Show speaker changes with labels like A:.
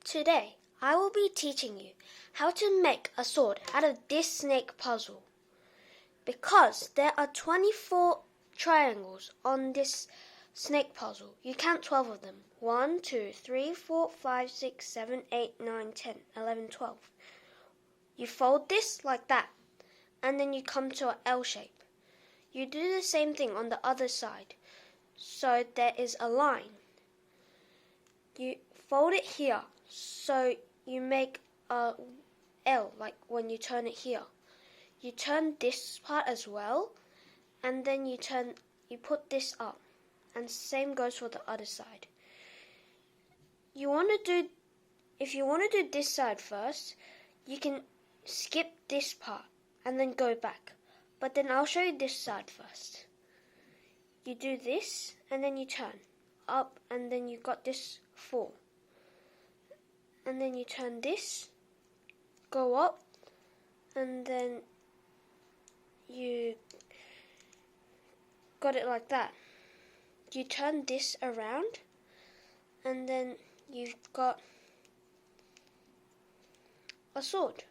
A: Today, I will be teaching you how to make a sword out of this snake puzzle. Because there are 24 triangles on this snake puzzle, you count 12 of them. 1, 2, 3, 4, 5, 6, 7, 8, 9, 10, 11, 12. You fold this like that, and then you come to an L shape. You do the same thing on the other side, so there is a line. You fold it here, so you make a L, like when you turn it here. You turn this part as well, and then you put this up, and same goes for the other side. If you want to do this side first, you can skip this part and then go back. But then I'll show you this side first. You do this, and then you turn up, and then you got this 4. And then you turn this, go up, and then you got it like that. You turn this around, and then you've got a sword.